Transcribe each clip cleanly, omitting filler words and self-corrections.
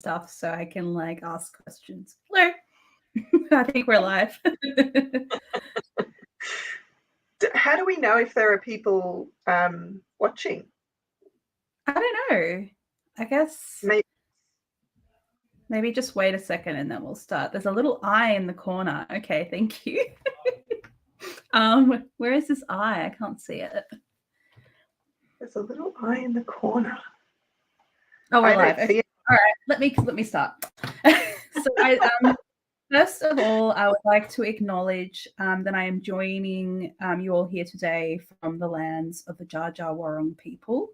stuff so I can like ask questions. Hello. I think we're live. How do we know if there are people watching? I don't know. I guess maybe just wait a second and then we'll start. There's a little eye in the corner. Okay, thank you. Where is this eye? I can't see it. There's a little eye in the corner. Oh, we're live. Okay. All right, let me start. So first of all, I would like to acknowledge that I am joining you all here today from the lands of the Dja Dja Wurrung people,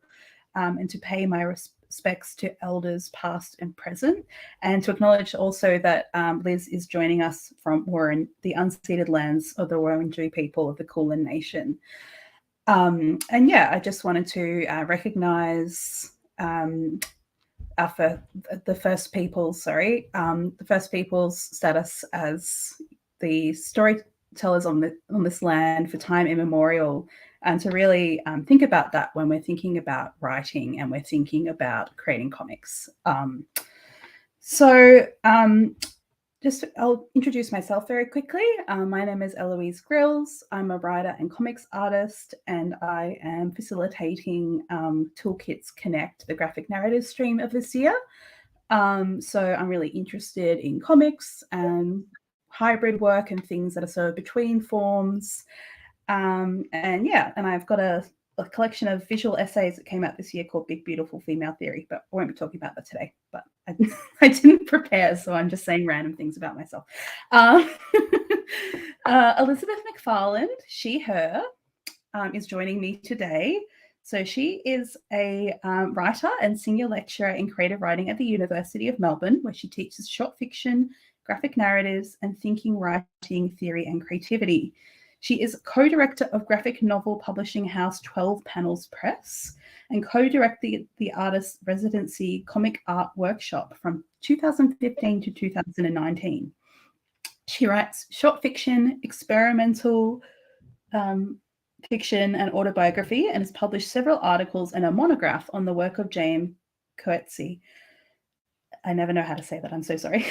and to pay my respects to elders past and present, and to acknowledge also that Liz is joining us from Wurrung, the unceded lands of the Wurundjeri people of the Kulin Nation. And yeah, I just wanted to recognise the First Peoples, the First Peoples status as the storytellers on this land for time immemorial, and to really think about that when we're thinking about writing and we're thinking about creating comics. I'll introduce myself very quickly. My name is Eloise Grills. I'm a writer and comics artist, and I am facilitating Toolkits Connect, the graphic narrative stream of this year. So I'm really interested in comics and hybrid work and things that are sort of between forms. And I've got a collection of visual essays that came out this year called Big Beautiful Female Theory, but I won't be talking about that today. But I didn't prepare, so I'm just saying random things about myself. Elizabeth MacFarlane, she, her, is joining me today. So she is a writer and senior lecturer in creative writing at the University of Melbourne, where she teaches short fiction, graphic narratives, and thinking, writing, theory, and creativity. She is co-director of graphic novel publishing house 12 Panels Press and co-directed the artist residency comic art workshop from 2015 to 2019. She writes short fiction, experimental fiction, and autobiography, and has published several articles and a monograph on the work of James Coetzee. I never know how to say that. I'm so sorry.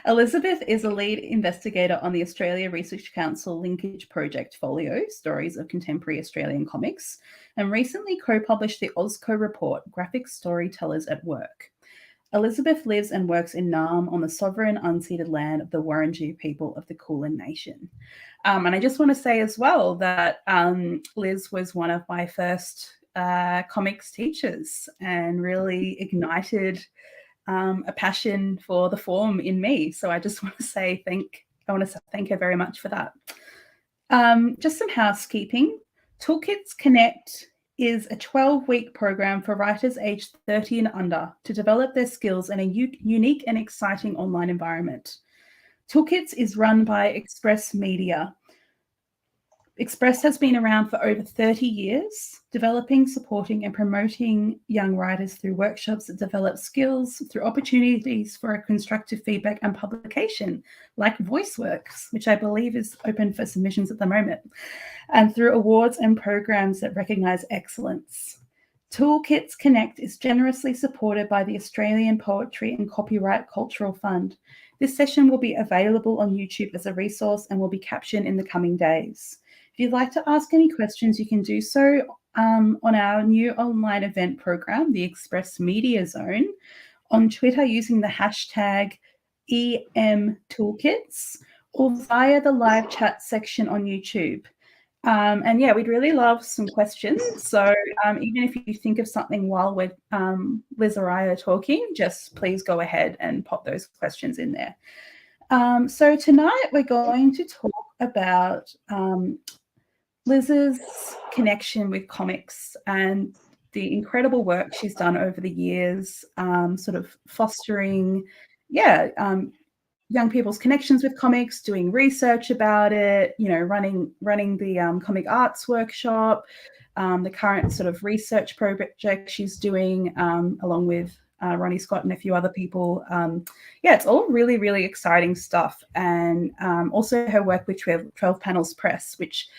Elizabeth is a lead investigator on the Australia Research Council Linkage project Folio, Stories of Contemporary Australian Comics, and recently co-published the AusCo report, Graphic Storytellers at Work. Elizabeth lives and works in Naarm on the sovereign unceded land of the Wurundjeri people of the Kulin Nation. And I just want to say as well that Liz was one of my first comics teachers and really ignited a passion for the form in me. So I just want to say thank her very much for that. Just some housekeeping. Toolkits Connect is a 12-week program for writers aged 30 and under to develop their skills in a unique and exciting online environment. Toolkits is run by Express Media. Express has been around for over 30 years, developing, supporting, and promoting young writers through workshops that develop skills, through opportunities for constructive feedback and publication, like VoiceWorks, which I believe is open for submissions at the moment, and through awards and programs that recognise excellence. Toolkits Connect is generously supported by the Australian Poetry and Copyright Cultural Fund. This session will be available on YouTube as a resource and will be captioned in the coming days. If you'd like to ask any questions, you can do so on our new online event program, the Express Media Zone, on Twitter using the hashtag EMToolkits or via the live chat section on YouTube. And yeah, we'd really love some questions. So even if you think of something while we're Liz or I are talking, just please go ahead and pop those questions in there. So tonight we're going to talk about Liz's connection with comics and the incredible work she's done over the years, sort of fostering, young people's connections with comics, doing research about it, running the comic arts workshop, the current sort of research project she's doing along with Ronnie Scott and a few other people. It's all really, really exciting stuff. And also her work with 12 Panels Press, which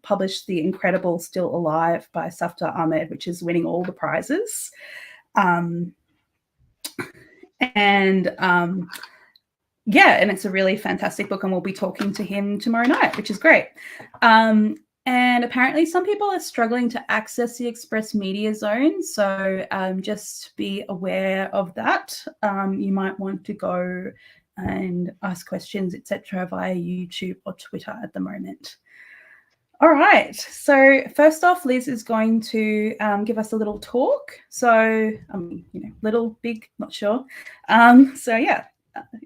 published the incredible Still Alive by Safdar Ahmed, which is winning all the prizes. And yeah, and it's a really fantastic book, and we'll be talking to him tomorrow night, which is great. And apparently some people are struggling to access the Express Media Zone, so just be aware of that. You might want to go and ask questions, etc., via YouTube or Twitter at the moment. All right, so first off, Liz is going to give us a little talk. So, little, big, not sure. So yeah,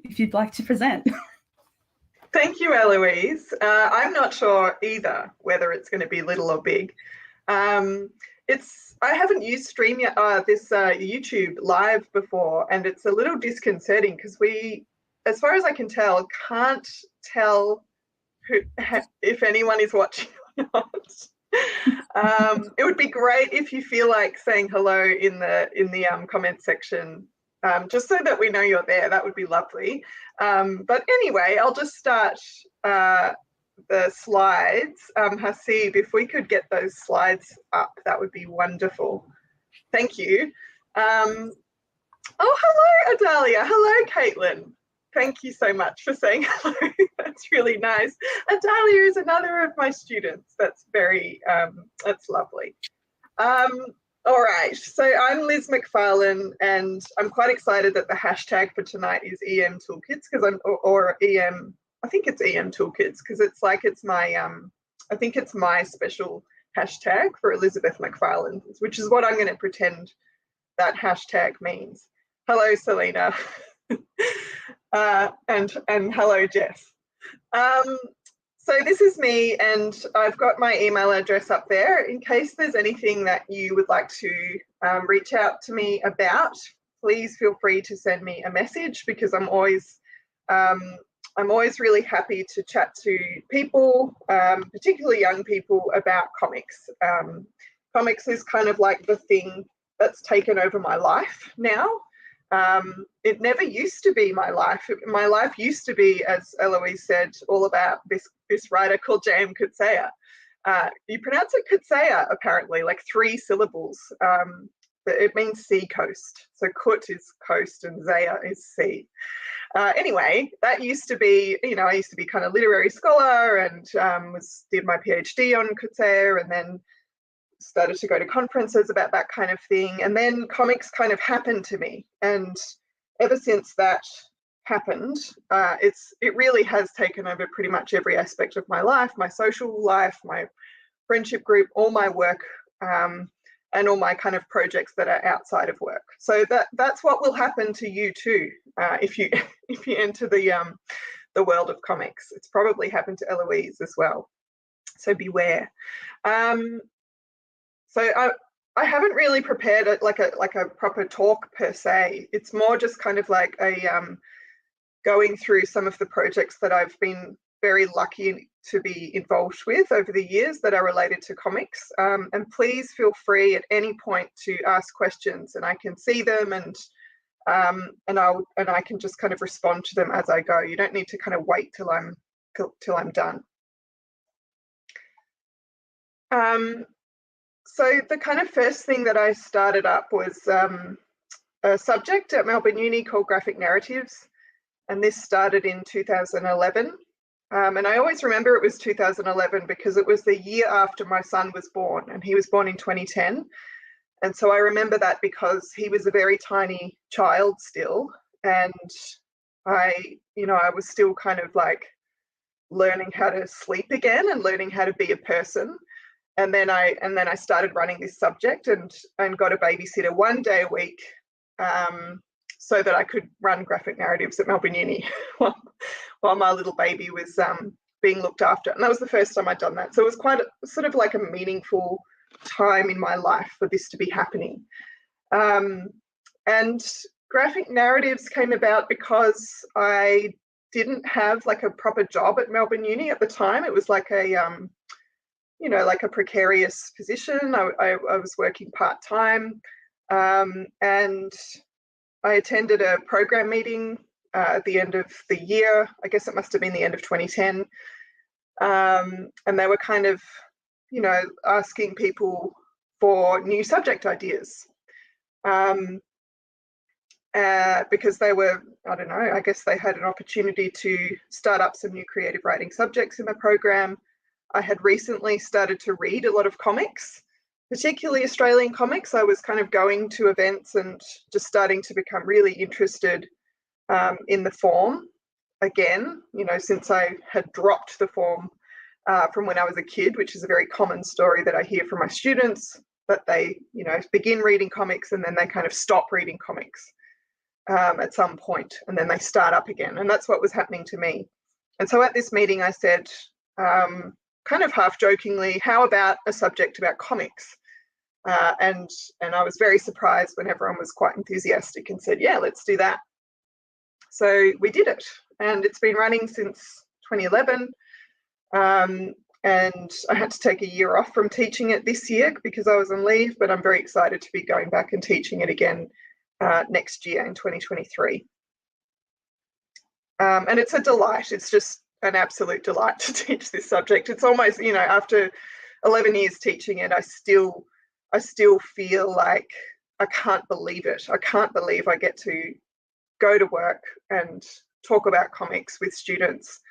if you'd like to present. Thank you, Eloise. I'm not sure either whether it's going to be little or big. I haven't used this YouTube live before, and it's a little disconcerting because we, as far as I can tell, can't tell if anyone is watching or not. It would be great if you feel like saying hello in the comment section, just so that we know you're there. That would be lovely. But anyway, I'll just start the slides. Hasib, if we could get those slides up, that would be wonderful. Thank you. Oh, hello, Adalia. Hello, Caitlin. Thank you so much for saying hello. That's really nice. Adalia is another of my students. That's that's lovely. All right, so I'm Liz MacFarlane, and I'm quite excited that the hashtag for tonight is EM Toolkits, because I think it's EM Toolkits, because I think it's my special hashtag for Elizabeth MacFarlane, which is what I'm going to pretend that hashtag means. Hello, Selena. And hello, Jess. So this is me, and I've got my email address up there in case there's anything that you would like to reach out to me about. Please feel free to send me a message, because I'm always really happy to chat to people, particularly young people, about comics. Comics is kind of like the thing that's taken over my life now. It never used to be my life. My life used to be, as Eloise said, all about this writer called J.M. Coetzee. You pronounce it Coetzee, apparently, like 3 syllables. But it means sea coast. So Kut is coast and Zaya is sea. Anyway, that used to be, I used to be kind of literary scholar, and did my PhD on Coetzee, and then started to go to conferences about that kind of thing. And then comics kind of happened to me. And ever since that happened, it really has taken over pretty much every aspect of my life, my social life, my friendship group, all my work, and all my kind of projects that are outside of work. So that's what will happen to you too, if you enter the world of comics. It's probably happened to Eloise as well. So beware. So I haven't really prepared like a proper talk per se. It's more just kind of like going through some of the projects that I've been very lucky to be involved with over the years that are related to comics. And please feel free at any point to ask questions, and I can see them, and I can just kind of respond to them as I go. You don't need to kind of wait till I'm done. So the kind of first thing that I started up was a subject at Melbourne Uni called graphic narratives, and this started in 2011. And I always remember it was 2011 because it was the year after my son was born, and he was born in 2010. And so I remember that because he was a very tiny child still, and I was still kind of like learning how to sleep again and learning how to be a person. And then I started running this subject and got a babysitter 1 day a week, so that I could run graphic narratives at Melbourne Uni while my little baby was being looked after. And that was the first time I'd done that. So it was quite sort of like a meaningful time in my life for this to be happening. And graphic narratives came about because I didn't have like a proper job at Melbourne Uni at the time. It was like a like a precarious position. I was working part-time, and I attended a program meeting at the end of the year. I guess it must have been the end of 2010. And they were kind of, asking people for new subject ideas. because they were, I don't know, I guess they had an opportunity to start up some new creative writing subjects in the program. I had recently started to read a lot of comics, particularly Australian comics. I was kind of going to events and just starting to become really interested in the form again, you know, since I had dropped the form from when I was a kid, which is a very common story that I hear from my students, that they, you know, begin reading comics and then they kind of stop reading comics at some point, and then they start up again. And that's what was happening to me. And so at this meeting, I said, kind of half jokingly, how about a subject about comics? And I was very surprised when everyone was quite enthusiastic and said, yeah, let's do that. So we did it, and it's been running since 2011. And I had to take a year off from teaching it this year because I was on leave, but I'm very excited to be going back and teaching it again next year in 2023. And it's a delight. It's just an absolute delight to teach this subject. It's almost, you know, after 11 years teaching it, I still feel like I can't believe it. I can't believe I get to go to work and talk about comics with students,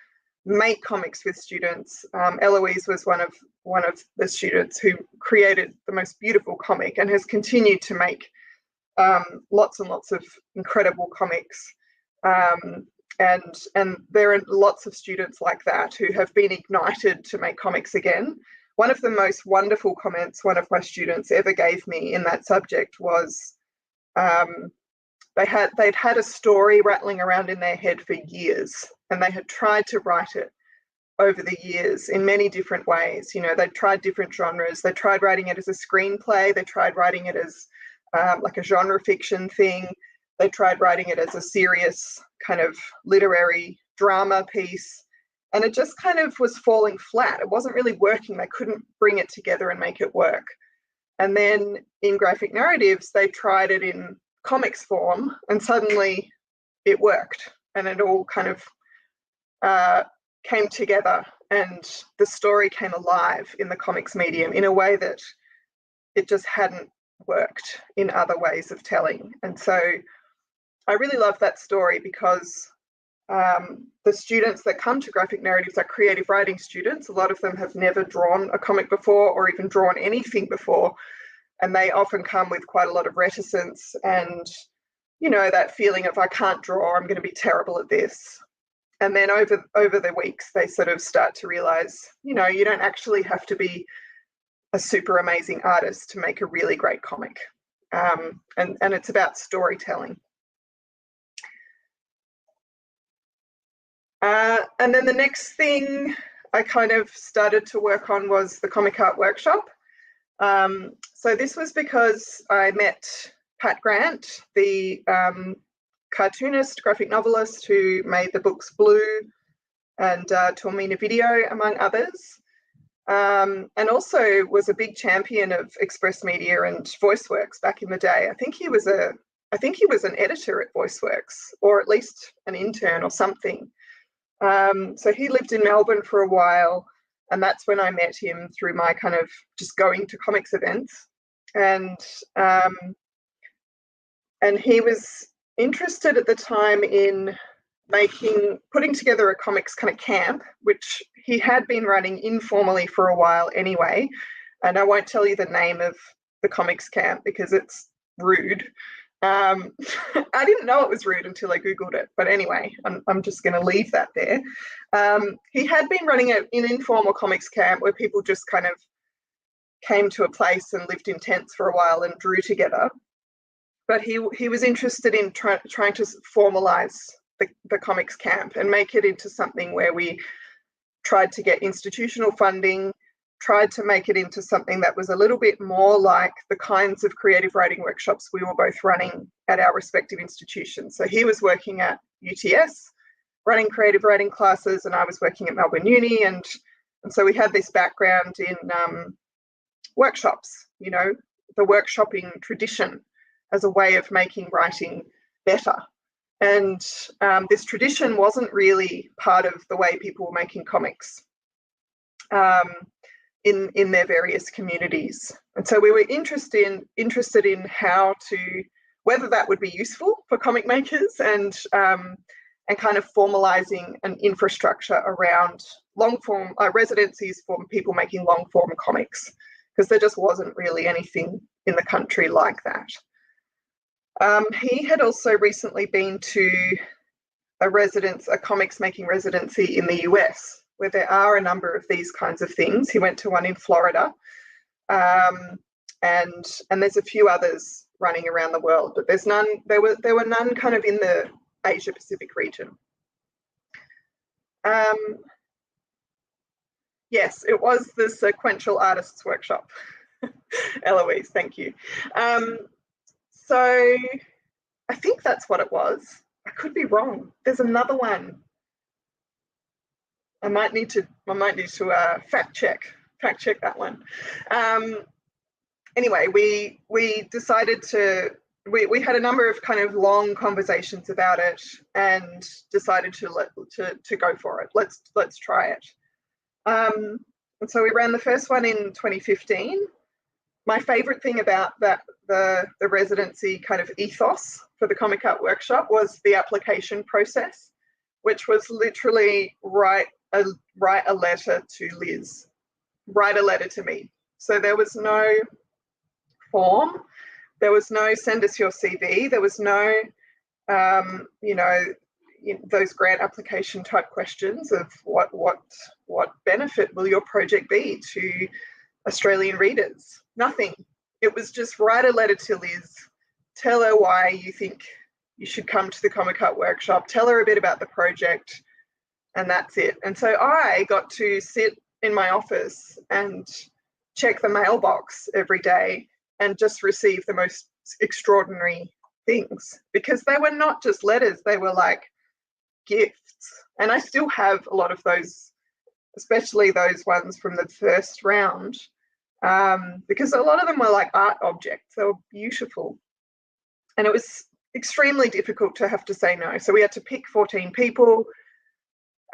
make comics with students. Eloise was one of the students who created the most beautiful comic and has continued to make lots and lots of incredible comics. And there are lots of students like that who have been ignited to make comics again. One of the most wonderful comments one of my students ever gave me in that subject was they'd had a story rattling around in their head for years, and they had tried to write it over the years in many different ways. You know, they'd tried different genres. They tried writing it as a screenplay. They tried writing it as like a genre fiction thing. They tried writing it as a serious kind of literary drama piece. And it just kind of was falling flat. It wasn't really working. They couldn't bring it together and make it work. And then in graphic narratives, they tried it in comics form, and suddenly it worked. And it all kind of came together, and the story came alive in the comics medium in a way that it just hadn't worked in other ways of telling. And so I really love that story because the students that come to graphic narratives are creative writing students. A lot of them have never drawn a comic before or even drawn anything before, and they often come with quite a lot of reticence and, you know, that feeling of I can't draw, I'm going to be terrible at this. And then over the weeks, they sort of start to realize, you know, you don't actually have to be a super amazing artist to make a really great comic. And it's about storytelling. And then the next thing I kind of started to work on was the comic art workshop. So this was because I met Pat Grant, the cartoonist, graphic novelist who made the books Blue and Tormina Video, among others, and also was a big champion of Express Media and VoiceWorks back in the day. I think he was an editor at VoiceWorks, or at least an intern or something. So he lived in Melbourne for a while, and that's when I met him through my kind of just going to comics events. And he was interested at the time in putting together a comics kind of camp, which he had been running informally for a while anyway. And I won't tell you the name of the comics camp because it's rude. I didn't know it was rude until I Googled it. But anyway, I'm just going to leave that there. He had been running an informal comics camp where people just kind of came to a place and lived in tents for a while and drew together. But he was interested in trying to formalize the comics camp and make it into something where we tried to get institutional funding, tried to make it into something that was a little bit more like the kinds of creative writing workshops we were both running at our respective institutions. So he was working at UTS, running creative writing classes, and I was working at Melbourne Uni. And so we had this background in workshops, you know, the workshopping tradition as a way of making writing better. And this tradition wasn't really part of the way people were making comics in their various communities. And so we were interested in whether that would be useful for comic makers, and kind of formalizing an infrastructure around long form residencies for people making long form comics, because there just wasn't really anything in the country like that. He had also recently been to a comics making residency in the US, where there are a number of these kinds of things. He went to one in Florida, and there's a few others running around the world, but there were none kind of in the Asia Pacific region. Yes, it was the Sequential Artists Workshop. Eloise, thank you. So I think that's what it was. I could be wrong. There's another one. I might need to fact check that one. Anyway, we decided we had a number of kind of long conversations about it, and decided to go for it. Let's try it. And so we ran the first one in 2015. My favorite thing about the residency kind of ethos for the Comic Art Workshop was the application process, which was literally write a letter to Liz, write a letter to me. So there was no form, there was no send us your CV, there was no those grant application type questions of what benefit will your project be to Australian readers. Nothing. It was just write a letter to Liz, tell her why you think you should come to the Comic Art Workshop, tell her a bit about the project, and that's it. And so I got to sit in my office and check the mailbox every day and just receive the most extraordinary things, because they were not just letters, they were like gifts. And I still have a lot of those, especially those ones from the first round, because a lot of them were like art objects. They were beautiful. And it was extremely difficult to have to say no. So we had to pick 14 people,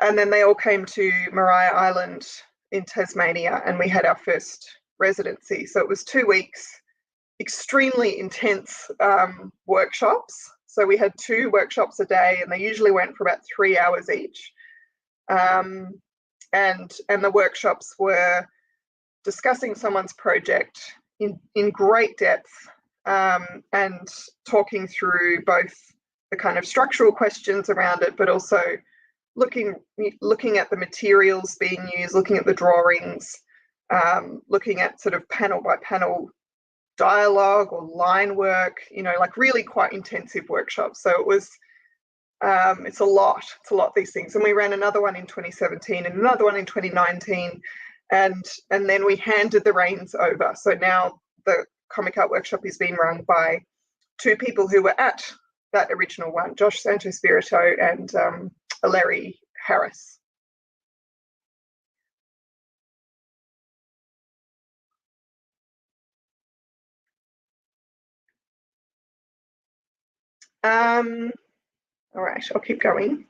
and then they all came to Maria Island in Tasmania, and we had our first residency. So it was 2 weeks, extremely intense workshops. So we had 2 workshops a day, and they usually went for about 3 hours each. And the workshops were discussing someone's project in great depth, and talking through both the kind of structural questions around it, but also looking at the materials being used, looking at the drawings, looking at sort of panel by panel dialogue or line work, like really quite intensive workshops. So it was, it's a lot, these things. And we ran another one in 2017 and another one in 2019, and then we handed the reins over. So now the Comic Art Workshop is being run by 2 people who were at that original one, Josh Santo-Spirito and Larry Harris. All right, I'll keep going.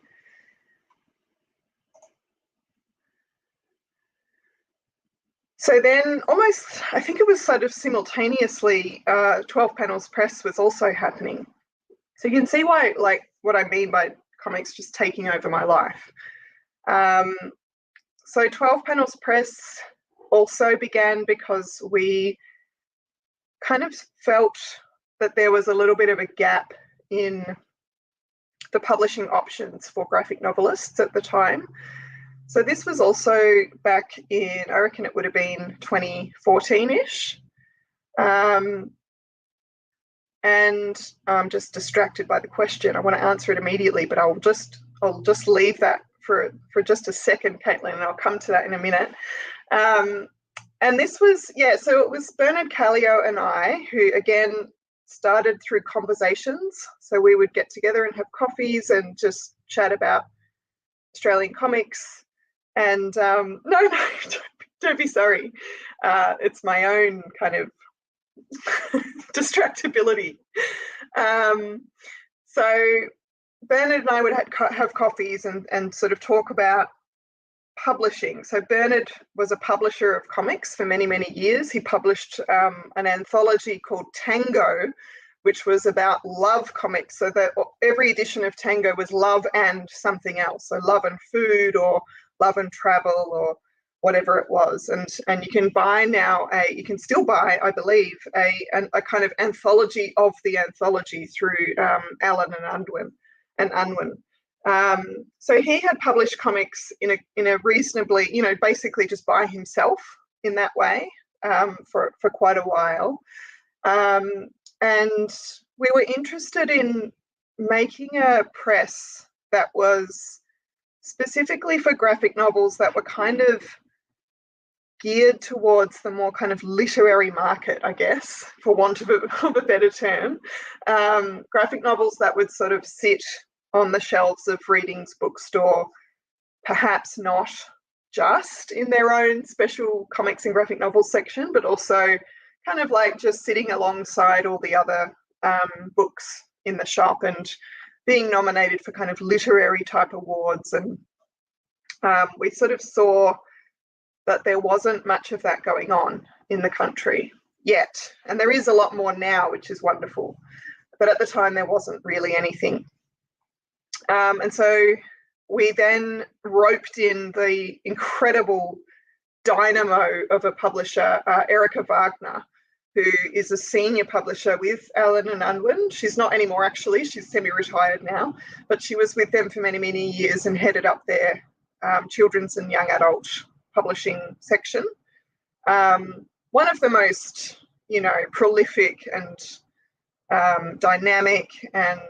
So then almost, I think it was sort of simultaneously, 12 Panels Press was also happening. So you can see why, like, what I mean by comics just taking over my life. So 12 Panels Press also began because we kind of felt that there was a little bit of a gap in the publishing options for graphic novelists at the time. So this was also back in, I reckon it would have been 2014-ish. And I'm just distracted by the question. I want to answer it immediately, but I'll just leave that for just a second, Caitlin, and I'll come to that in a minute. And this was, so it was Bernard Callio and I, who again started through conversations. So we would get together and have coffees and just chat about Australian comics. And no, don't be sorry. It's my own kind of distractibility. So Bernard and I would have coffees and sort of talk about publishing. So Bernard was a publisher of comics for many, many years. He published an anthology called Tango, which was about love comics. So that every edition of Tango was love and something else. So love and food, or love and travel, or whatever it was. And you can buy now you can still buy, I believe, a kind of anthology of the anthology through Allen and Unwin. So he had published comics in a reasonably, basically just by himself in that way for quite a while. And we were interested in making a press that was specifically for graphic novels that were kind of geared towards the more kind of literary market, I guess, for want of a better term. Graphic novels that would sort of sit on the shelves of Reading's bookstore, perhaps not just in their own special comics and graphic novels section, but also kind of like just sitting alongside all the other books in the shop and being nominated for kind of literary type awards. And we sort of saw that there wasn't much of that going on in the country yet. And there is a lot more now, which is wonderful. But at the time, there wasn't really anything. And so we then roped in the incredible dynamo of a publisher, Erica Wagner, who is a senior publisher with Allen and Unwin. She's not anymore, actually. She's semi-retired now, but she was with them for many, many years and headed up their children's and young adult publishing section. One of the most, prolific and dynamic and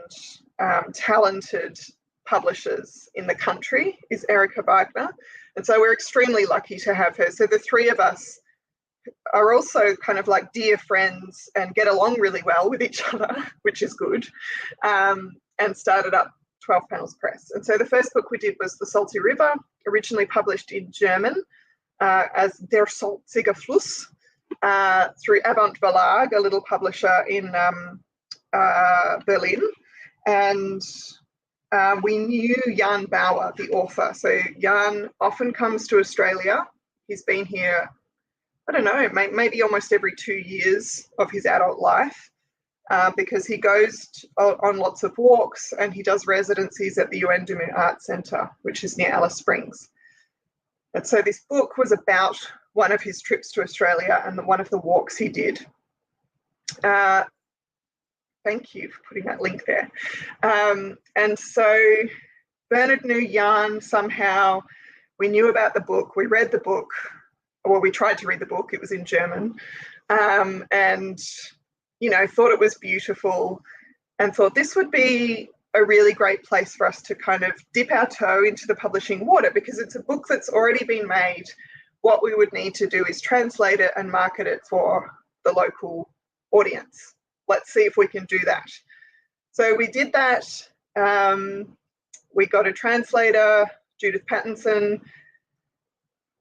talented publishers in the country is Erica Wagner. And so we're extremely lucky to have her. So the three of us are also kind of like dear friends and get along really well with each other, which is good, and started up 12 Panels Press. And so the first book we did was The Salty River, originally published in German as Der Salzige Fluss through Avant Verlag, a little publisher in Berlin. And we knew Jan Bauer, the author. So Jan often comes to Australia. He's been here, I don't know, maybe almost every 2 years of his adult life, because he goes on lots of walks and he does residencies at the Yuendumu Art Centre, which is near Alice Springs. And so this book was about one of his trips to Australia and one of the walks he did. Thank you for putting that link there. And so Bernard knew Jan somehow. We knew about the book. We read the book. Well, we tried to read the book. It was in German. And, thought it was beautiful and thought this would be a really great place for us to kind of dip our toe into the publishing water, because it's a book that's already been made. What we would need to do is translate it and market it for the local audience. Let's see if we can do that. So we did that. We got a translator, Judith Pattinson.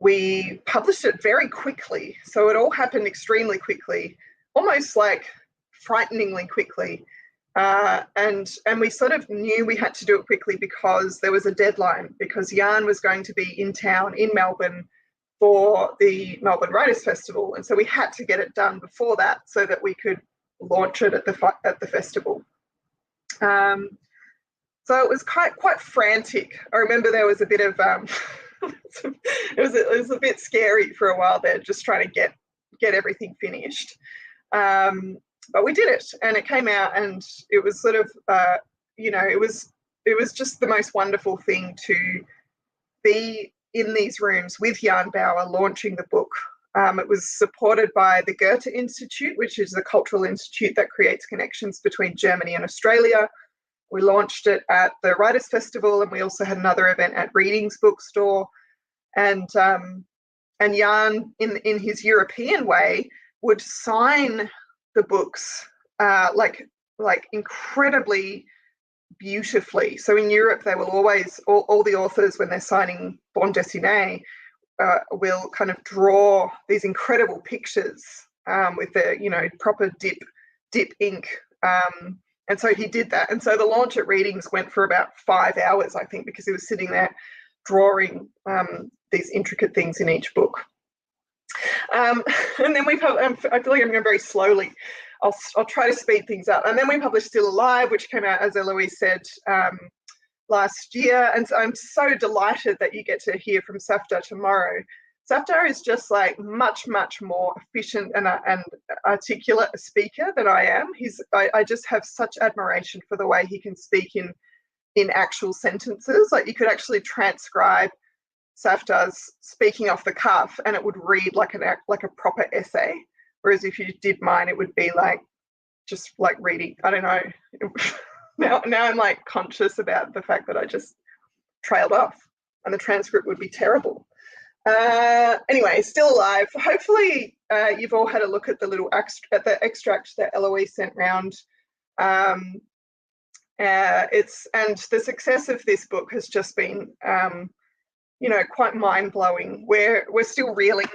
We published it very quickly. So it all happened extremely quickly, almost like frighteningly quickly. And we sort of knew we had to do it quickly because there was a deadline, because Jan was going to be in town in Melbourne for the Melbourne Writers Festival. And so we had to get it done before that so that we could launch it at the festival. So it was quite frantic. I remember there was a bit of it was a bit scary for a while there, just trying to get everything finished. But we did it, and it came out, and it was sort of it was just the most wonderful thing to be in these rooms with Jan Bauer launching the book. It was supported by the Goethe Institute, which is a cultural institute that creates connections between Germany and Australia. We launched it at the Writers' Festival, and we also had another event at Reading's bookstore. And Jan, in his European way, would sign the books like incredibly beautifully. So in Europe, they will always, all the authors, when they're signing bande dessinée, will kind of draw these incredible pictures with the proper dip ink. And so he did that. And so the launch at Readings went for about 5 hours, I think, because he was sitting there drawing these intricate things in each book. And then I feel like I'm going very slowly. I'll try to speed things up. And then we published Still Alive, which came out, as Eloise said, last year. And so I'm so delighted that you get to hear from Safdar tomorrow. Safdar is just like much, much more efficient and articulate a speaker than I am. I just have such admiration for the way he can speak in actual sentences. Like, you could actually transcribe Safdar's speaking off the cuff and it would read like a proper essay. Whereas if you did mine, it would be like just like reading. I don't know. Now I'm like conscious about the fact that I just trailed off and the transcript would be terrible. Anyway, Still Alive. Hopefully you've all had a look at the little extract that Eloise sent round. And the success of this book has just been, quite mind-blowing. We're still reeling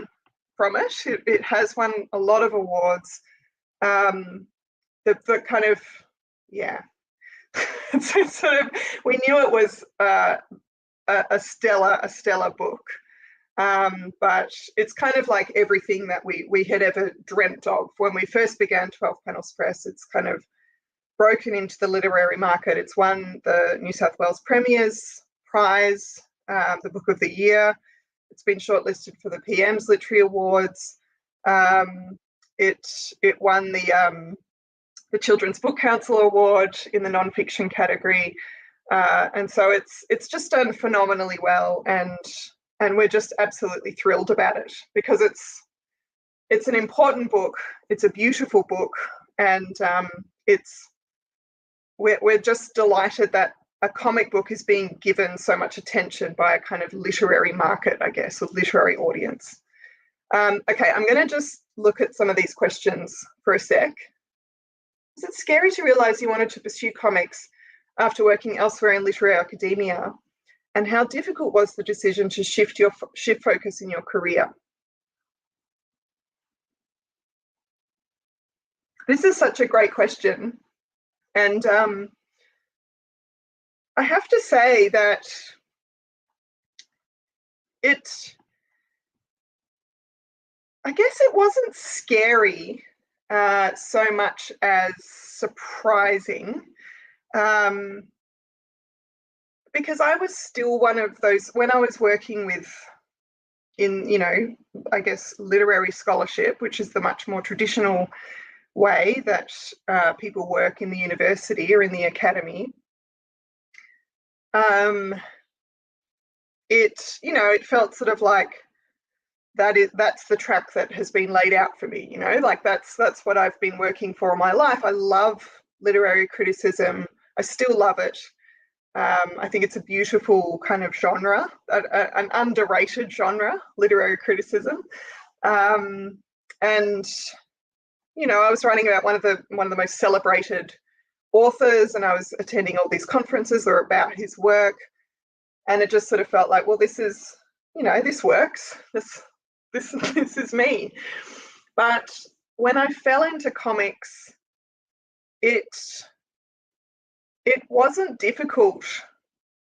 from it. It has won a lot of awards. The kind of, yeah. So sort of, we knew it was a stellar book. But it's kind of like everything that we had ever dreamt of when we first began 12 Panels Press. It's kind of broken into the literary market. It's won the New South Wales Premier's Prize, the Book of the Year. It's been shortlisted for the PM's Literary Awards. It won the Children's Book Council Award in the non-fiction category. And so it's just done phenomenally well, and we're just absolutely thrilled about it because it's an important book, it's a beautiful book, and we're just delighted that a comic book is being given so much attention by a kind of literary market, I guess, or literary audience. Okay, I'm going to just look at some of these questions for a sec. Is it scary to realise you wanted to pursue comics after working elsewhere in literary academia? And how difficult was the decision to shift focus in your career? This is such a great question. And I have to say that I guess it wasn't scary so much as surprising. Because I was still one of those, when I was working in I guess, literary scholarship, which is the much more traditional way that people work in the university or in the academy. It felt sort of like that's the track that has been laid out for me, like that's what I've been working for all my life. I love literary criticism. I still love it. I think it's a beautiful kind of genre, an underrated genre, literary criticism. And I was writing about one of the most celebrated authors, and I was attending all these conferences that were about his work, and it just sort of felt like, well, this is, this works. This is me. But when I fell into comics, it wasn't difficult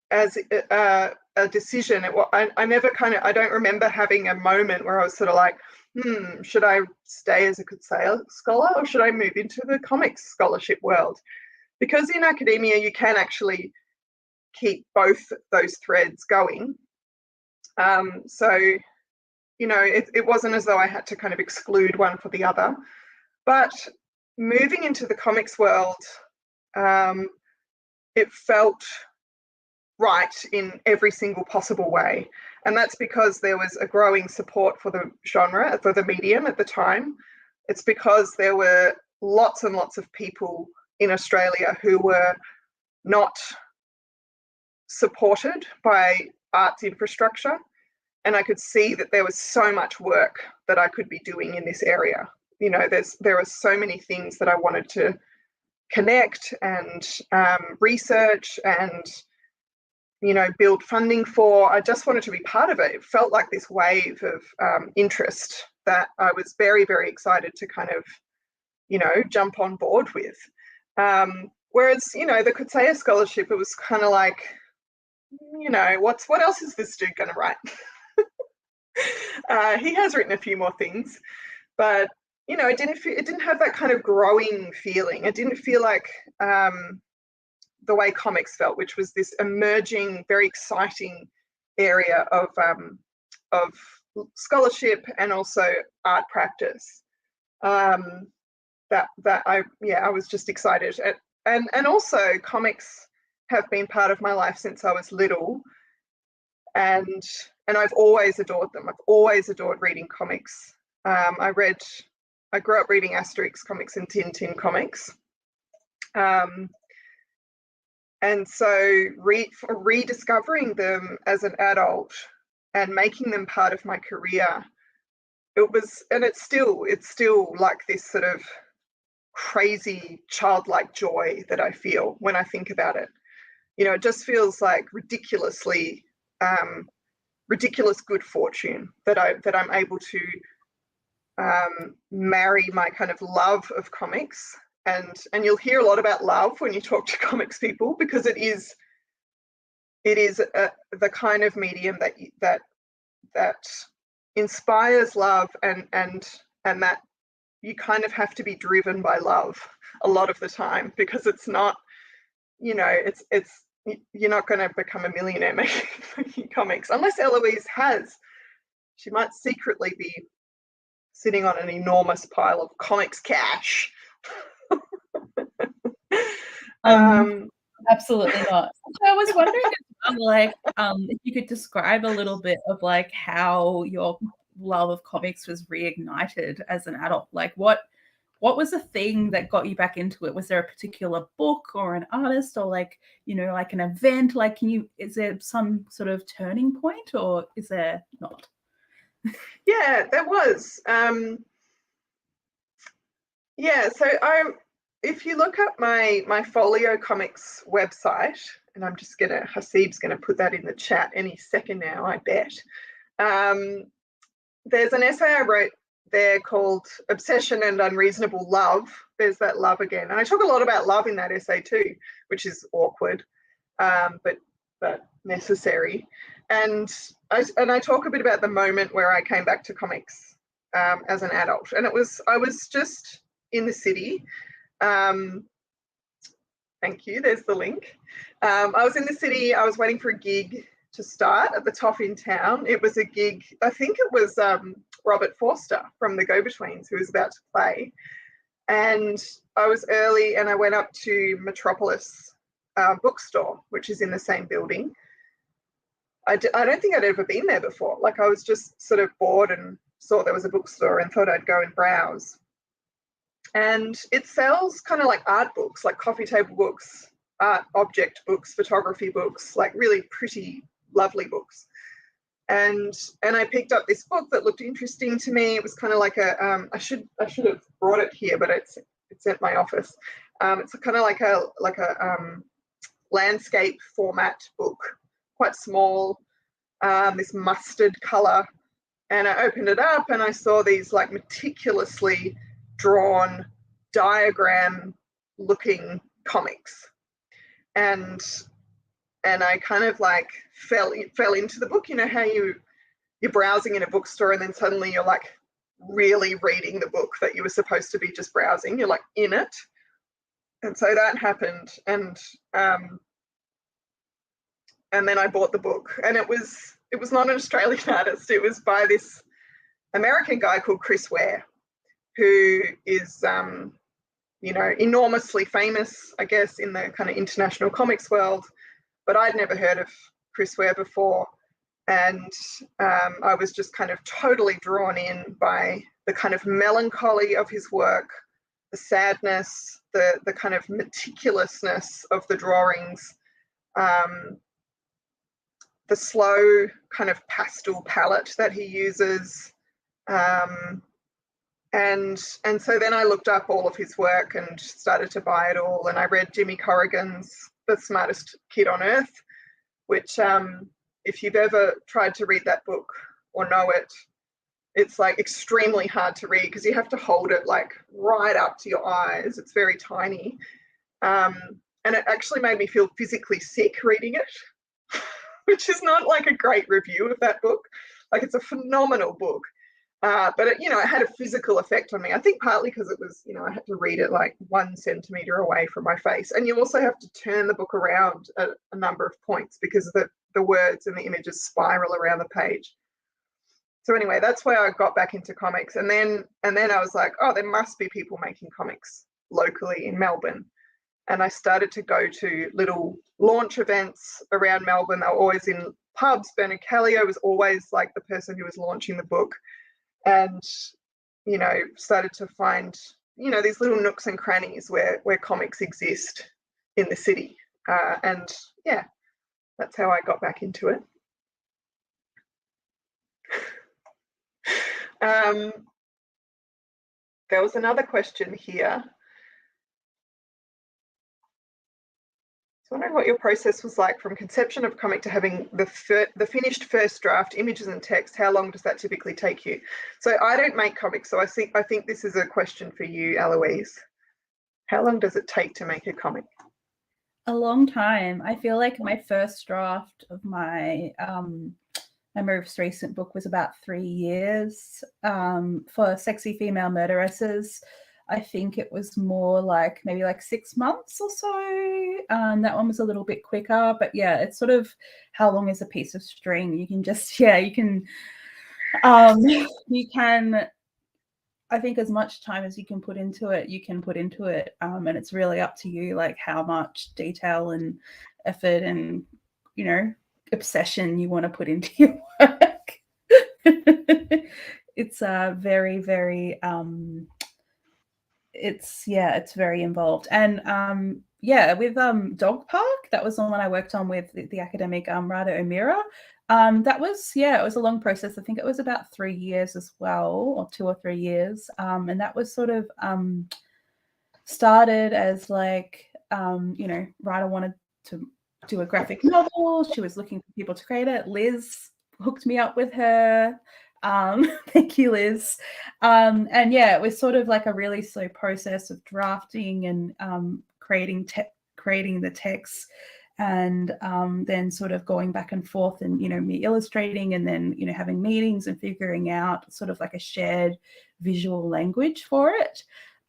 as a decision. I never I don't remember having a moment where I was sort of like, should I stay as a Coetzee scholar or should I move into the comics scholarship world? Because in academia, you can actually keep both those threads going. So, it wasn't as though I had to kind of exclude one for the other. But moving into the comics world, it felt right in every single possible way. And that's because there was a growing support for the genre, for the medium at the time. It's because there were lots and lots of people in Australia who were not supported by arts infrastructure. And I could see that there was so much work that I could be doing in this area. There are so many things that I wanted to connect and research and build funding for. I just wanted to be part of it. It felt like this wave of interest that I was very, very excited to kind of jump on board with. Whereas the Coetzee scholarship, it was kind of like, what else is this dude going to write? He has written a few more things, but you know, it didn't have that kind of growing feeling. It didn't feel like the way comics felt, which was this emerging, very exciting area of scholarship and also art practice. That I was just excited. And also comics have been part of my life since I was little, and I've always adored them. I've always adored reading comics. I grew up reading Asterix comics and Tintin comics. And so rediscovering them as an adult and making them part of my career, it's still like this sort of crazy childlike joy that I feel when I think about it. You know, it just feels like ridiculous good fortune that I'm able to marry my kind of love of comics, and you'll hear a lot about love when you talk to comics people, because it is the kind of medium that inspires love, and that you kind of have to be driven by love a lot of the time, because it's not, you know, it's you're not going to become a millionaire making comics unless Eloise has. She might secretly be sitting on an enormous pile of comics cash. Absolutely not. So I was wondering, like, if you could describe a little bit of like how your love of comics was reignited as an adult. Like, what was the thing that got you back into it? Was there a particular book or an artist, or like, you know, like an event? Like, is there some sort of turning point, or is there not? Yeah, there was. Yeah, so if you look up my Folio comics website, and Hasib's gonna put that in the chat any second now, I bet. There's an essay I wrote there called Obsession and Unreasonable Love. There's that love again. And I talk a lot about love in that essay too, which is awkward, but necessary. And I talk a bit about the moment where I came back to comics as an adult. And I was just in the city. Thank you, there's the link. I was in the city, I was waiting for a gig to start at the Toff in town. It was a gig, I think it was Robert Forster from the Go-Betweens who was about to play. And I was early and I went up to Metropolis bookstore, which is in the same building. I don't think I'd ever been there before. Like, I was just sort of bored and saw there was a bookstore and thought I'd go and browse. And it sells kind of like art books, like coffee table books, art object books, photography books, like really pretty, lovely books. And I picked up this book that looked interesting to me. It was kind of like a I should have brought it here, but it's at my office. It's kind of like a landscape format book, quite small, this mustard color. And I opened it up and I saw these like meticulously drawn diagram looking comics. And I kind of like fell into the book. You know how you're browsing in a bookstore and then suddenly you're like really reading the book that you were supposed to be just browsing. You're like in it. And so that happened. And then I bought the book, and it was not an Australian artist. It was by this American guy called Chris Ware, who is you know, enormously famous, I guess, in the kind of international comics world. But I'd never heard of Chris Ware before. And I was just kind of totally drawn in by the kind of melancholy of his work, the sadness, the kind of meticulousness of the drawings, the slow kind of pastel palette that he uses. And so then I looked up all of his work and started to buy it all. And I read Jimmy Corrigan's The Smartest Kid on Earth, which if you've ever tried to read that book or know it, it's like extremely hard to read because you have to hold it like right up to your eyes. It's very tiny. And it actually made me feel physically sick reading it, which is not like a great review of that book. Like, it's a phenomenal book. But it, it had a physical effect on me. I think partly because it was, I had to read it like 1 centimeter away from my face. And you also have to turn the book around at a number of points because the words and the images spiral around the page. So anyway, that's why I got back into comics. And then I was like, oh, there must be people making comics locally in Melbourne. And I started to go to little launch events around Melbourne. They were always in pubs. Bernard Callio was always like the person who was launching the book. And, started to find, these little nooks and crannies where comics exist in the city. And yeah, that's how I got back into it. There was another question here. Wondering what your process was like from conception of comic to having the finished first draft, images and text. How long does that typically take you? So I don't make comics, so I think this is a question for you, Eloise. How long does it take to make a comic? A long time. I feel like my first draft of my my most recent book was about 3 years. For Sexy Female Murderesses, I think it was more like maybe like 6 months or so. That one was a little bit quicker, but yeah, it's sort of how long is a piece of string. You can just, you can, I think as much time as you can put into it, you can put into it. And it's really up to you, like how much detail and effort and, obsession you want to put into your work. It's very, very, it's very involved. And with Dog Park, that was the one I worked on with the academic Rada O'Meara. That was, it was a long process. I think it was about 3 years as well, or 2 or 3 years. And that was sort of started as like, Rada wanted to do a graphic novel. She was looking for people to create it. Liz hooked me up with her. Thank you, Liz. And it was sort of like a really slow process of drafting and creating the text, and then sort of going back and forth and, me illustrating, and then, having meetings and figuring out sort of like a shared visual language for it.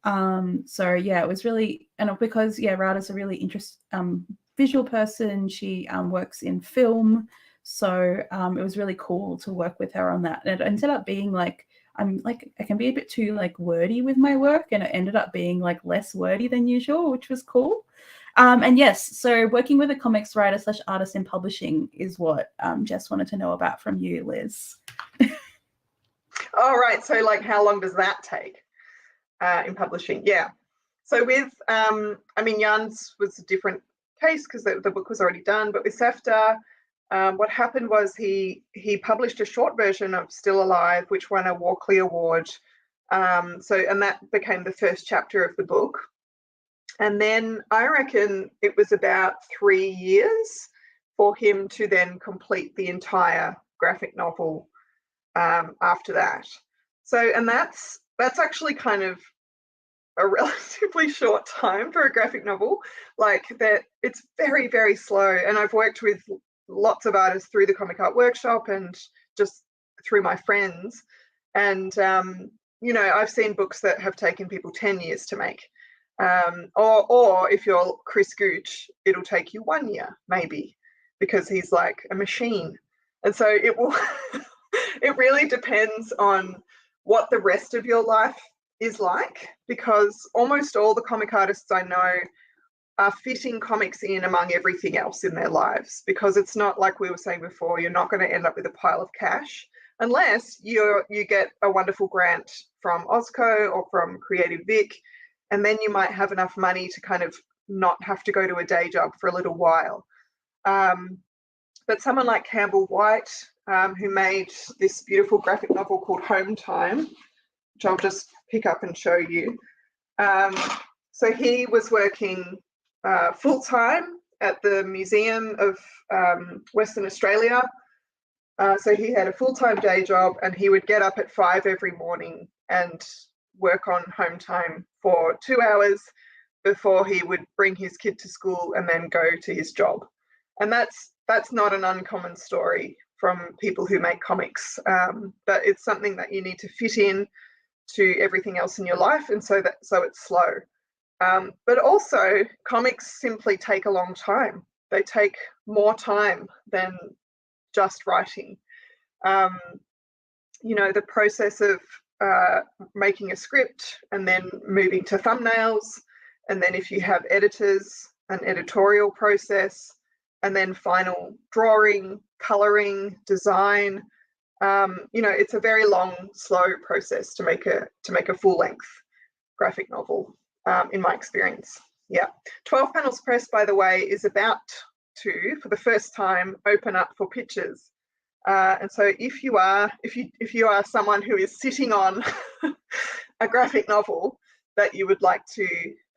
It was really, and because, Rada's a really visual person. She works in film. So it was really cool to work with her on that. And it ended up being like, I can be a bit too like wordy with my work, and it ended up being like less wordy than usual, which was cool. And yes, so working with a comics writer / artist in publishing is what Jess wanted to know about from you, Liz. All right. So like, how long does that take in publishing? Yeah. So with, Jan's was a different case because the book was already done, but with Sefta, what happened was he published a short version of Still Alive, which won a Walkley Award. And that became the first chapter of the book. And then I reckon it was about 3 years for him to then complete the entire graphic novel after that. So, and that's actually kind of a relatively short time for a graphic novel. Like that, it's very, very slow. And I've worked with lots of artists through the Comic Art Workshop and just through my friends. And, I've seen books that have taken people 10 years to make. Or if you're Chris Gooch, it'll take you 1 year, maybe, because he's like a machine. And so it will, it really depends on what the rest of your life is like, because almost all the comic artists I know are fitting comics in among everything else in their lives, because it's not like we were saying before, you're not going to end up with a pile of cash unless you get a wonderful grant from OSCO or from Creative Vic, and then you might have enough money to kind of not have to go to a day job for a little while. But someone like Campbell White, who made this beautiful graphic novel called Home Time, which I'll just pick up and show you. So he was working full-time at the Museum of Western Australia. So he had a full-time day job, and he would get up at 5 every morning and work on Home Time for 2 hours before he would bring his kid to school and then go to his job. And that's not an uncommon story people who make comics, but it's something that you need to fit in to everything else in your life, and so it's slow. But also, comics simply take a long time. They take more time than just writing. You know, the process of making a script and then moving to thumbnails, and then if you have editors, an editorial process, and then final drawing, colouring, design. You know, it's a very long, slow process to make a full-length graphic novel, in my experience. Yeah, 12 Panels Press, by the way, is about to, for the first time, open up for pitches. And so if you are someone who is sitting on a graphic novel that you would like to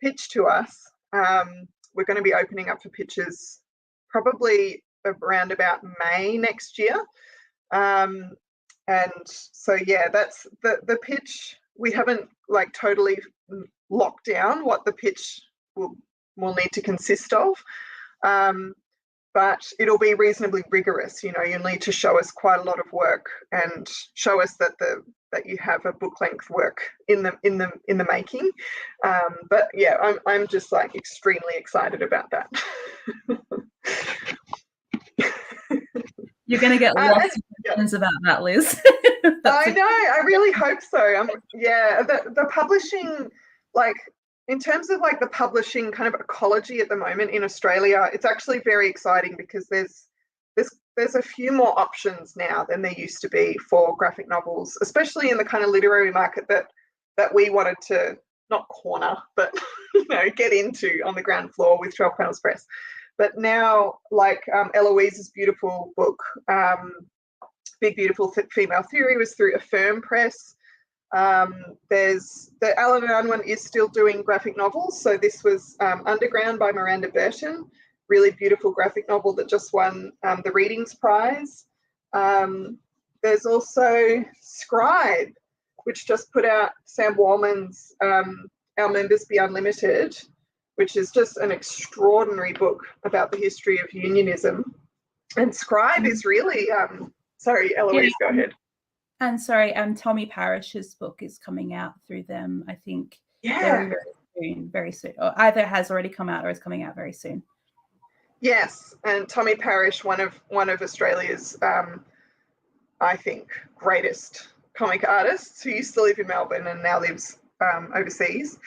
pitch to us, we're going to be opening up for pitches probably around about May next year. And so yeah, that's the pitch. We haven't like totally locked down what the pitch will need to consist of. But it'll be reasonably rigorous. You know, you'll need to show us quite a lot of work and show us that you have a book length work in the making. But yeah, I'm just like extremely excited about that. You're going to get lots of questions about that, Liz. I know. I really hope so. Yeah, the publishing, like, in terms of like the publishing kind of ecology at the moment in Australia, it's actually very exciting because there's a few more options now than there used to be for graphic novels, especially in the kind of literary market that we wanted to not corner, but you know, get into on the ground floor with 12 Panels Press. But now, like Eloise's beautiful book, Big Beautiful Female Theory, was through Affirm Press. There's the Alan Brown one is still doing graphic novels. So this was Underground by Miranda Burton, really beautiful graphic novel that just won the Readings Prize. There's also Scribe, which just put out Sam Wallman's Our Members Be Unlimited, which is just an extraordinary book about the history of unionism. And Scribe is really, sorry, Eloise, go ahead. And sorry, Tommy Parrish's book is coming out through them, I think, very soon, or either has already come out or is coming out very soon. Yes, and Tommy Parrish, one of Australia's, I think, greatest comic artists, who used to live in Melbourne and now lives overseas.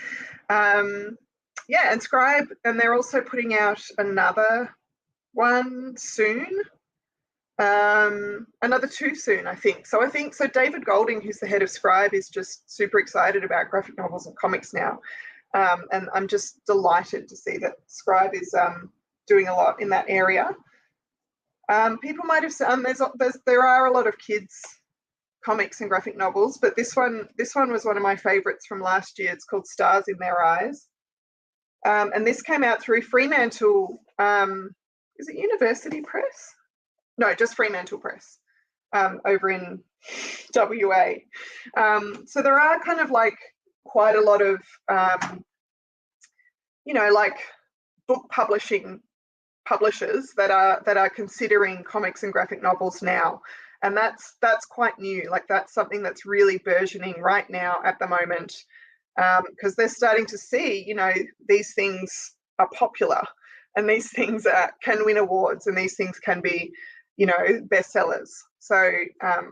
Yeah, and Scribe, and they're also putting out another one soon. Another two soon, I think. So David Golding, who's the head of Scribe, is just super excited about graphic novels and comics now. And I'm just delighted to see that Scribe is doing a lot in that area. People might have said there are a lot of kids comics and graphic novels, but this one was one of my favorites from last year. It's called Stars in Their Eyes. And this came out through Fremantle, is it University Press? No, just Fremantle Press, over in WA. So there are kind of like quite a lot of, you know, like book publishing publishers that are considering comics and graphic novels now. And that's quite new. Like that's something that's really burgeoning right now at the moment, because they're starting to see, you know, these things are popular and these things can win awards and these things can be, you know, bestsellers. So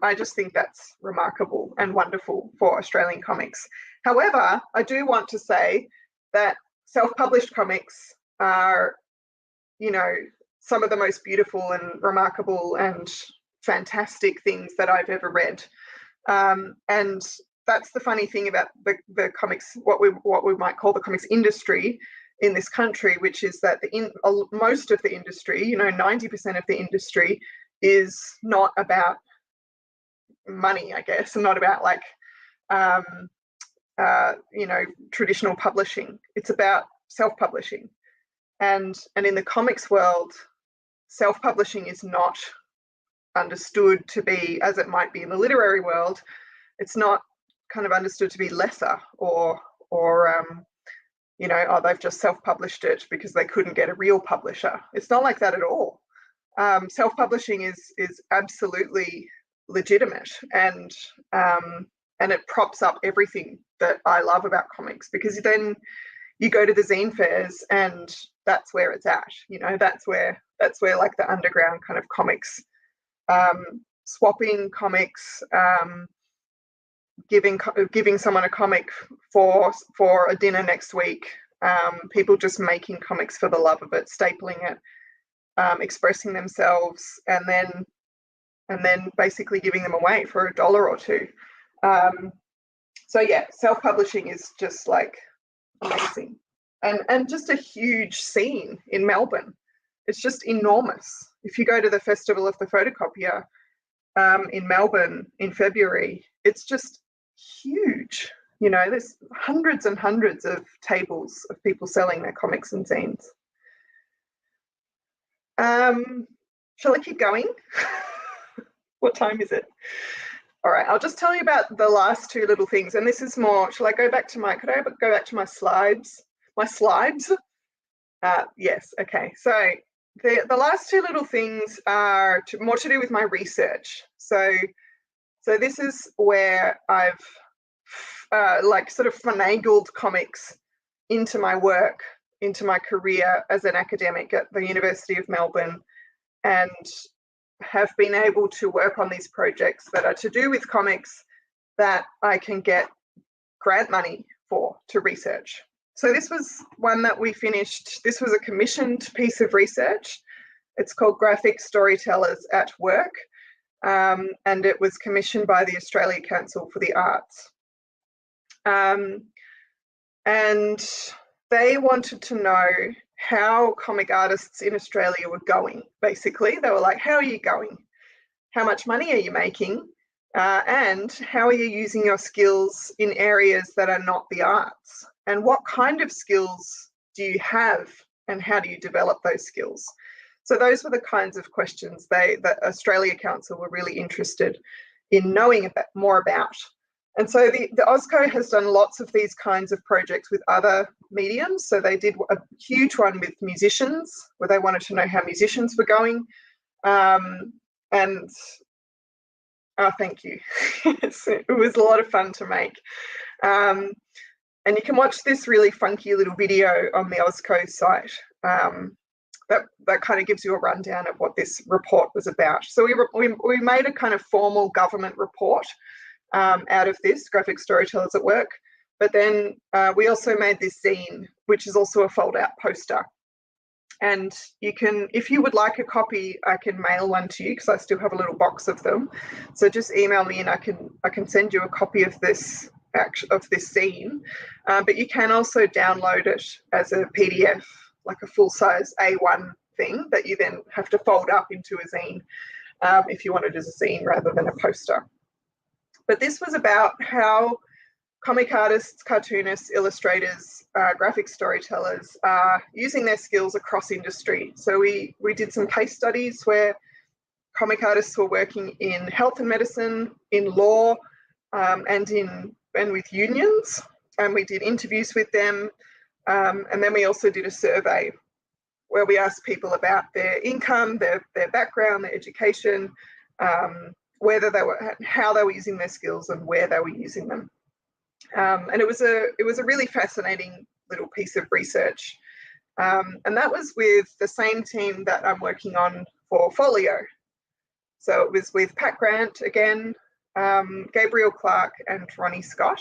I just think that's remarkable and wonderful for Australian comics. However, I do want to say that self-published comics are, you know, some of the most beautiful and remarkable and fantastic things that I've ever read. And that's the funny thing about the comics, what we might call the comics industry in this country, which is that most of the industry, you know, 90% of the industry is not about money, I guess, and not about like, you know, traditional publishing. It's about self-publishing. And in the comics world, self-publishing is not understood to be, as it might be in the literary world, it's not kind of understood to be lesser or you know, oh, they've just self-published it because they couldn't get a real publisher. It's not like that at all. self-publishing is absolutely legitimate, and it props up everything that I love about comics, because then you go to the zine fairs and that's where it's at. You know, that's where like the underground kind of comics, swapping comics, giving someone a comic for a dinner next week, people just making comics for the love of it, stapling it, expressing themselves, and then basically giving them away for $1 or $2. So yeah, self-publishing is just like amazing, and just a huge scene in Melbourne. It's just enormous. If you go to the Festival of the Photocopier in Melbourne in February, it's just huge. You know, there's hundreds and hundreds of tables of people selling their comics and zines. Shall I keep going? What time is it? All right, I'll just tell you about the last two little things. And this is more, could I go back to my slides? My slides? Yes, okay. So the last two little things are more to do with my research. So this is where I've like sort of finagled comics into my work, into my career as an academic at the University of Melbourne, and have been able to work on these projects that are to do with comics that I can get grant money for to research. So this was one that we finished. This was a commissioned piece of research. It's called Graphic Storytellers at Work, and it was commissioned by the Australia Council for the Arts. And they wanted to know how comic artists in Australia were going, basically. They were like, how are you going? How much money are you making? And how are you using your skills in areas that are not the arts? And what kind of skills do you have, and how do you develop those skills? So those were the kinds of questions the Australia Council were really interested in knowing more about. And so the AusCo has done lots of these kinds of projects with other mediums. So they did a huge one with musicians, where they wanted to know how musicians were going. And oh, thank you. It was a lot of fun to make. And you can watch this really funky little video on the AusCo site. That kind of gives you a rundown of what this report was about. So we made a kind of formal government report out of this, Graphic Storytellers at Work. But then we also made this zine, which is also a fold-out poster. And you can, if you would like a copy, I can mail one to you, because I still have a little box of them. So just email me and I can send you a copy of this zine. But you can also download it as a PDF, like a full-size A1 thing that you then have to fold up into a zine if you want it as a zine rather than a poster. But this was about how comic artists, cartoonists, illustrators, graphic storytellers are using their skills across industry. So we did some case studies where comic artists were working in health and medicine, in law, and with unions, and we did interviews with them. And then we also did a survey where we asked people about their income, their background, their education, how they were using their skills and where they were using them. And it was a really fascinating little piece of research. And that was with the same team that I'm working on for Folio. So it was with Pat Grant again, Gabriel Clark and Ronnie Scott.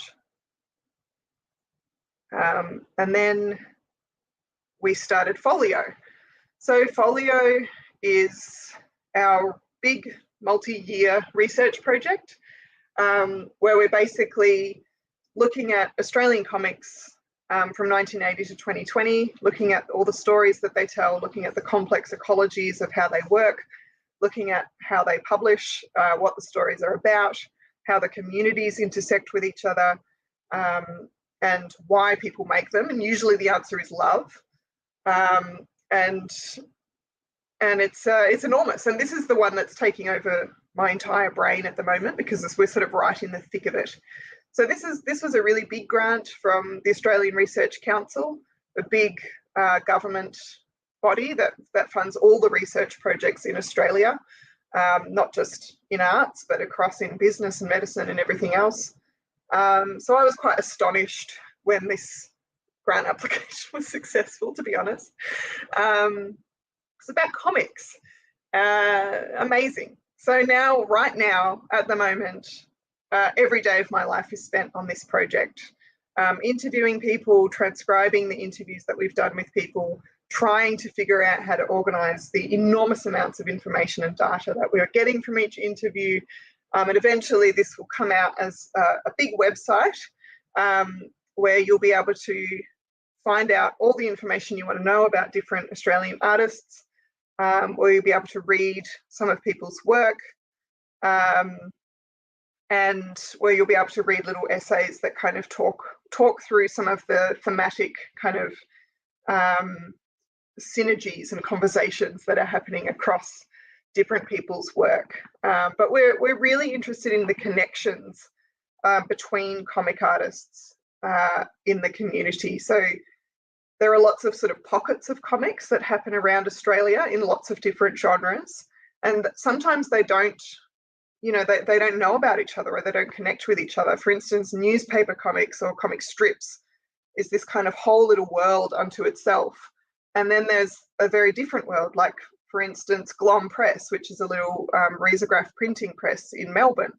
And then we started Folio. So Folio is our big multi-year research project where we're basically looking at Australian comics from 1980 to 2020, looking at all the stories that they tell, looking at the complex ecologies of how they work, looking at how they publish, what the stories are about, how the communities intersect with each other, and why people make them. And usually the answer is love. And it's enormous. And this is the one that's taking over my entire brain at the moment, because we're sort of right in the thick of it. So this was a really big grant from the Australian Research Council, a big government body that funds all the research projects in Australia, not just in arts, but across in business and medicine and everything else. So I was quite astonished when this grant application was successful, to be honest. It's about comics. Amazing. So now, right now, at the moment, every day of my life is spent on this project, interviewing people, transcribing the interviews that we've done with people, trying to figure out how to organise the enormous amounts of information and data that we are getting from each interview. And eventually this will come out as a big website where you'll be able to find out all the information you want to know about different Australian artists, where you'll be able to read some of people's work, and where you'll be able to read little essays that kind of talk through some of the thematic kind of synergies and conversations that are happening across different people's work. But we're really interested in the connections between comic artists in the community. So there are lots of sort of pockets of comics that happen around Australia in lots of different genres, and sometimes they don't, you know, they don't know about each other, or they don't connect with each other. For instance, newspaper comics or comic strips is this kind of whole little world unto itself. And then there's a very different world, like, for instance, Glom Press, which is a little risograph printing press in Melbourne.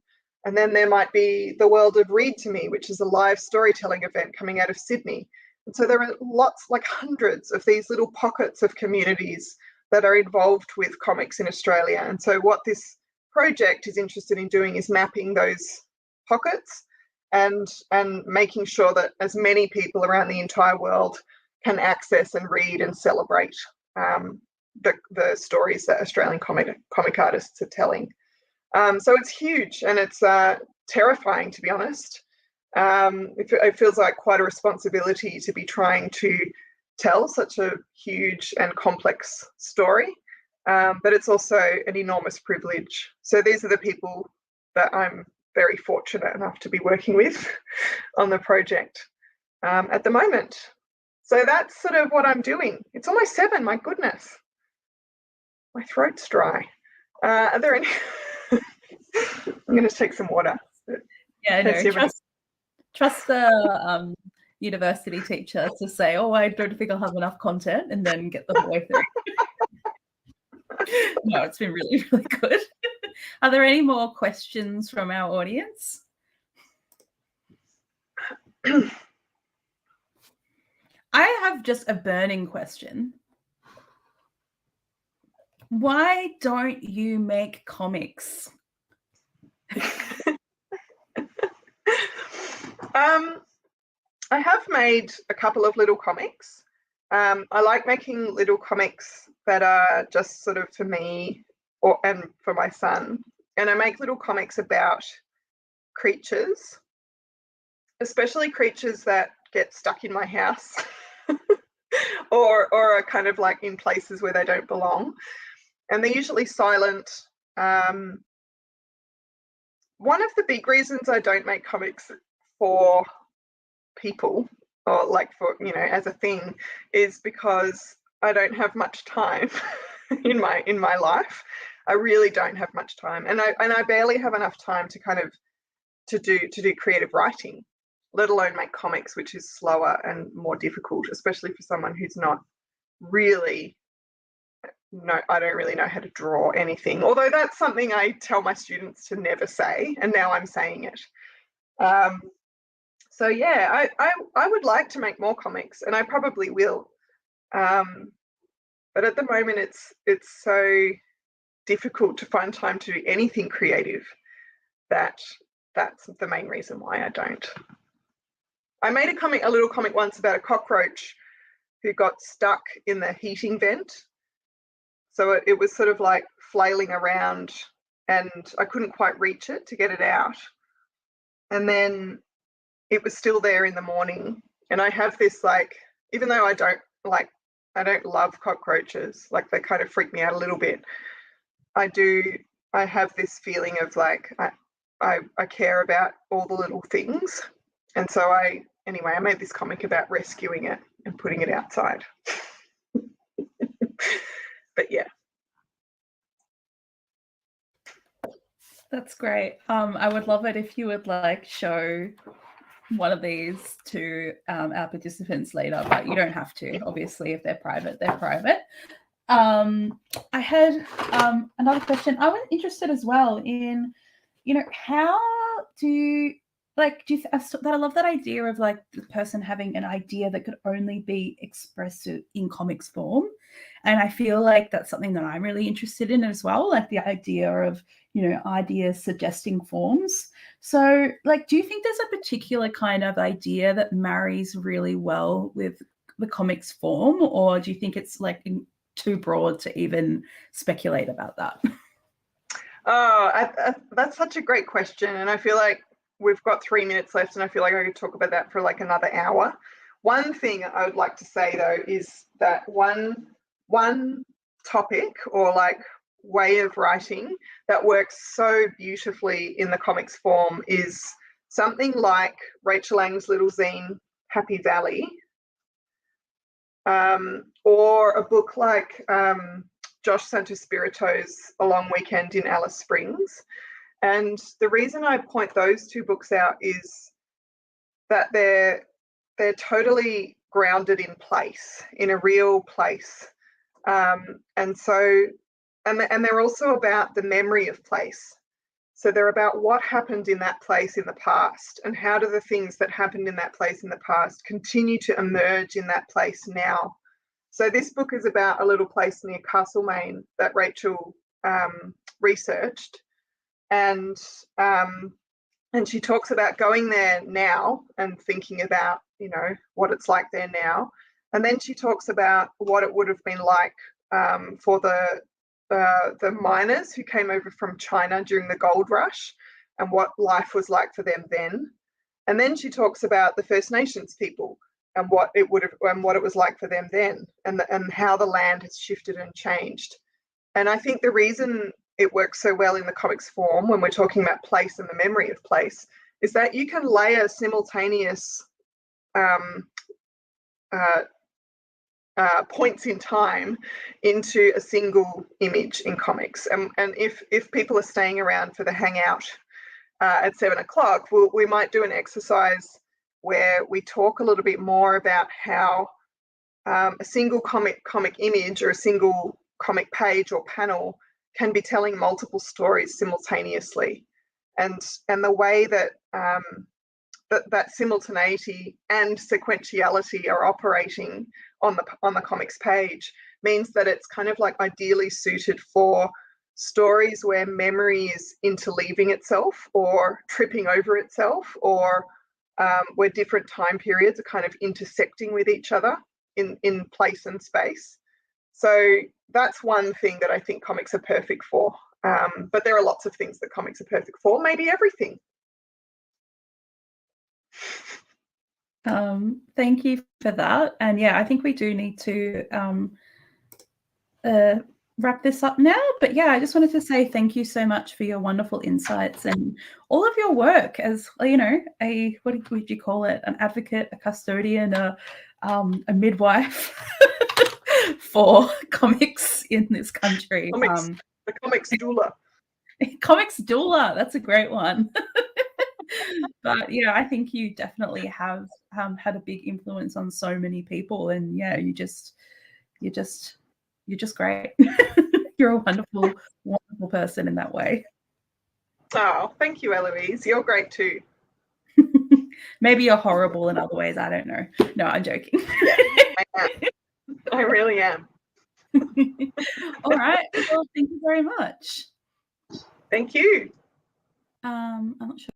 And then there might be the world of Read to Me, which is a live storytelling event coming out of Sydney. And so there are lots, like hundreds of these little pockets of communities that are involved with comics in Australia. And so what this project is interested in doing is mapping those pockets and making sure that as many people around the entire world can access and read and celebrate the stories that Australian comic artists are telling. So it's huge, and it's terrifying, to be honest. It feels like quite a responsibility to be trying to tell such a huge and complex story, but it's also an enormous privilege. So these are the people that I'm very fortunate enough to be working with on the project at the moment. So that's sort of what I'm doing. It's almost 7, my goodness. My throat's dry. Are there any? I'm going to take some water. Yeah, no, trust the university teacher to say, oh, I don't think I'll have enough content, and then get the whole way through. No, it's been really, really good. Are there any more questions from our audience? I have just a burning question. Why don't you make comics? I have made a couple of little comics. I like making little comics that are just sort of for me and for my son. And I make little comics about creatures, especially creatures that get stuck in my house or are kind of like in places where they don't belong. And they're usually silent. One of the big reasons I don't make comics for people, or like for, you know, as a thing, is because I don't have much time in my life. I really don't have much time, and I barely have enough time to kind of to do creative writing, let alone make comics, which is slower and more difficult, especially for someone who's not really, no, I don't really know how to draw anything, although that's something I tell my students to never say, and now I'm saying it. So yeah, I would like to make more comics, and I probably will, but at the moment it's so difficult to find time to do anything creative that's the main reason why I don't. I made a little comic once about a cockroach who got stuck in the heating vent. So it was sort of like flailing around, and I couldn't quite reach it to get it out. And then it was still there in the morning. And I have this, like, even though I don't love cockroaches, like they kind of freak me out a little bit, I have this feeling of like, I care about all the little things. And so I made this comic about rescuing it and putting it outside. But yeah. That's great. I would love it if you would like show one of these to our participants later, but you don't have to. Obviously, if they're private, they're private. I had another question. I was interested as well in, how do you I love that idea of like the person having an idea that could only be expressed in comics form. And I feel like that's something that I'm really interested in as well, like the idea of, ideas suggesting forms. So, like, do you think there's a particular kind of idea that marries really well with the comics form, or do you think it's like too broad to even speculate about that? Oh, that's such a great question. And I feel like we've got 3 minutes left, and I feel like I could talk about that for like another hour. One thing I would like to say, though, is that one topic or like way of writing that works so beautifully in the comics form is something like Rachel Lang's little zine, Happy Valley, or a book like Josh Santospirito's A Long Weekend in Alice Springs. And the reason I point those two books out is that they're totally grounded in place, in a real place. And they're also about the memory of place. So they're about what happened in that place in the past, and how do the things that happened in that place in the past continue to emerge in that place now. So this book is about a little place near Castlemaine that Rachel researched, and she talks about going there now and thinking about, what it's like there now. And then she talks about what it would have been like for the miners who came over from China during the gold rush, and what life was like for them then. And then she talks about the First Nations people and what it was like for them then, and how the land has shifted and changed. And I think the reason it works so well in the comics form when we're talking about place and the memory of place is that you can layer simultaneous points in time into a single image in comics. And if people are staying around for the hangout at 7 o'clock, we might do an exercise where we talk a little bit more about how a single comic image or a single comic page or panel can be telling multiple stories simultaneously, and the way that that simultaneity and sequentiality are operating on the comics page means that it's kind of like ideally suited for stories where memory is interleaving itself or tripping over itself, or where different time periods are kind of intersecting with each other in place and space. So that's one thing that I think comics are perfect for. But there are lots of things that comics are perfect for, maybe everything. Thank you for that. And yeah, I think we do need to wrap this up now. But yeah, I just wanted to say thank you so much for your wonderful insights and all of your work as, what would you call it? An advocate, a custodian, a midwife for comics in this country. The comics doula. Comics doula, that's a great one. But yeah, I think you definitely have had a big influence on so many people, and yeah, you're just great. You're a wonderful, wonderful person in that way. Oh, thank you, Eloise. You're great too. Maybe you're horrible in other ways. I don't know. No, I'm joking. Yeah, I am. I really am. All right. Well, thank you very much. Thank you. I'm not sure.